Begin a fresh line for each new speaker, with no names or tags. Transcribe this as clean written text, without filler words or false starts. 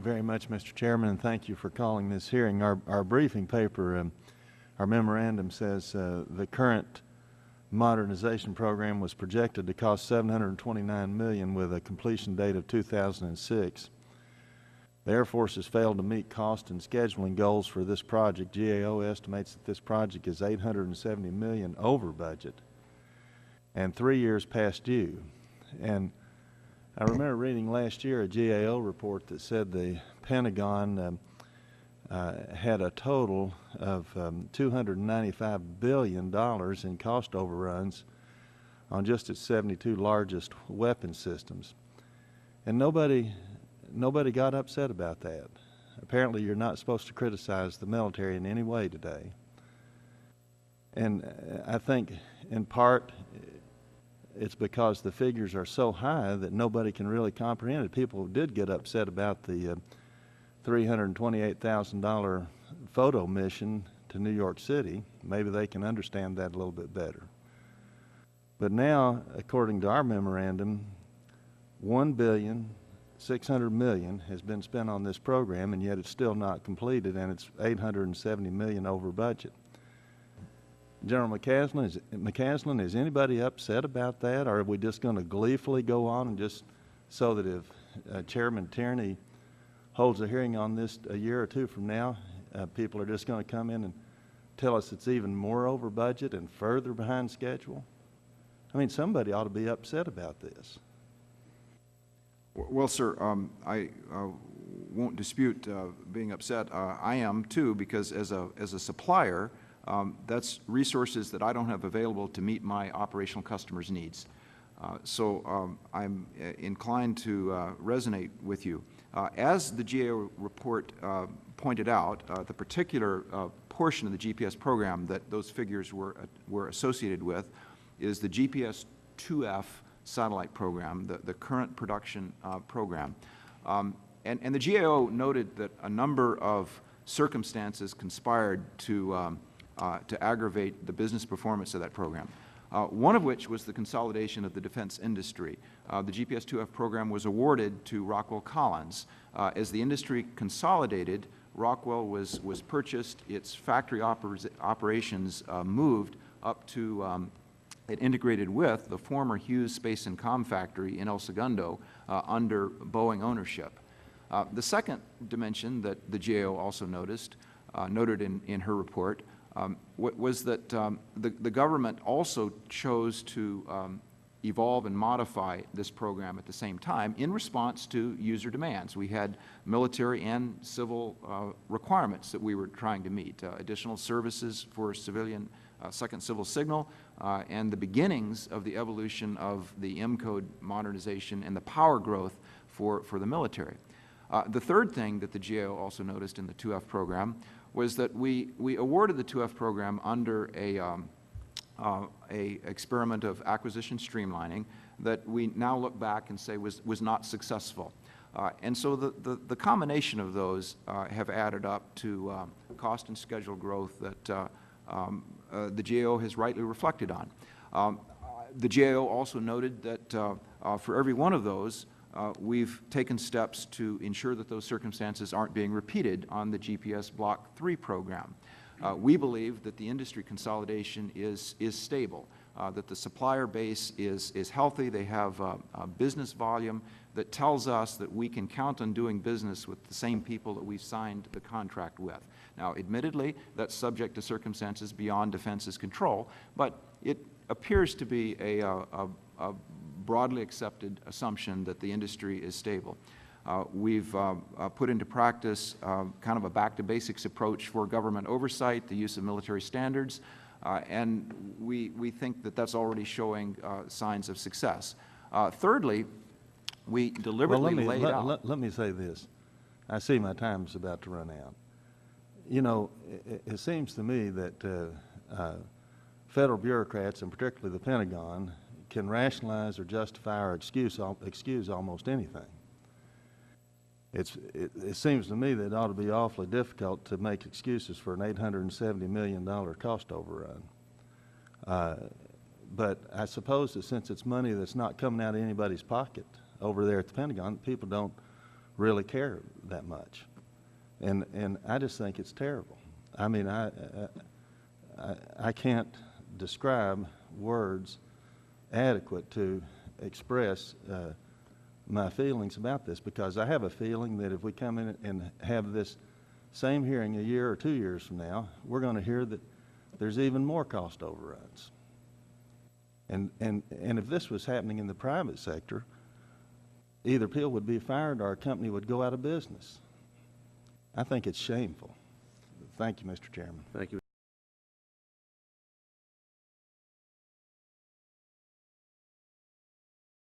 Very much, Mr. Chairman, and thank you for calling this hearing. Our briefing paper, our memorandum says the current modernization program was projected to cost $729 million with a completion date of 2006. The Air Force has failed to meet cost and scheduling goals for this project. GAO estimates that this project is $870 million over budget and 3 years past due. And I remember reading last year a GAO report that said the Pentagon had a total of $295 billion in cost overruns on just its 72 largest weapon systems. And nobody got upset about that. Apparently you're not supposed to criticize the military in any way today. And I think in part it's because the figures are so high that nobody can really comprehend it. People did get upset about the $328,000 photo mission to New York City. Maybe they can understand that a little bit better. But now, according to our memorandum, $1.6 billion has been spent on this program, and yet it's still not completed, and it's $870 million over budget. General McCaslin, is anybody upset about that, or are we just going to gleefully go on and just so that if Chairman Tierney holds a hearing on this a year or two from now, people are just going to come in and tell us it's even more over budget and further behind schedule? I mean, somebody ought to be upset about this.
Well, sir, I won't dispute being upset. I am too, because as a supplier, that's resources that I don't have available to meet my operational customers' needs. So I'm inclined to resonate with you. As the GAO report pointed out, the particular portion of the GPS program that those figures were associated with is the GPS 2F satellite program, the current production program. And the GAO noted that a number of circumstances conspired to aggravate the business performance of that program. One of which was the consolidation of the defense industry. The GPS 2F program was awarded to Rockwell Collins. As the industry consolidated, Rockwell was purchased, its factory operations moved up to it integrated with the former Hughes Space and Com factory in El Segundo under Boeing ownership. The second dimension that the GAO also noted in her report was that the government also chose to evolve and modify this program at the same time in response to user demands. We had military and civil requirements that we were trying to meet, additional services for civilian second civil signal, and the beginnings of the evolution of the M-code modernization and the power growth for the military. The third thing that the GAO also noticed in the 2F program was that we awarded the 2F program under a experiment of acquisition streamlining that we now look back and say was not successful. And so the combination of those have added up to cost and schedule growth that the GAO has rightly reflected on. The GAO also noted that for every one of those, we've taken steps to ensure that those circumstances aren't being repeated on the GPS Block 3 program. We believe that the industry consolidation is stable, that the supplier base is healthy. They have a business volume that tells us that we can count on doing business with the same people that we signed the contract with. Now, admittedly, that's subject to circumstances beyond defense's control, but it appears to be a broadly accepted assumption that the industry is stable. We've put into practice kind of a back-to-basics approach for government oversight, the use of military standards, and we think that that's already showing signs of success. Thirdly, we deliberately laid out...
Let me say this. I see my time's about to run out. You know, it seems to me that federal bureaucrats, and particularly the Pentagon, can rationalize or justify or excuse almost anything. It seems to me that it ought to be awfully difficult to make excuses for an $870 million cost overrun. But I suppose that since it's money that's not coming out of anybody's pocket over there at the Pentagon, people don't really care that much. And I just think it's terrible. I mean, I can't describe words adequate to express my feelings about this, because I have a feeling that if we come in and have this same hearing a year or 2 years from now, we're going to hear that there's even more cost overruns. And if this was happening in the private sector, either Peel would be fired or our company would go out of business. I think it's shameful. Thank you, Mr. Chairman.
Thank you.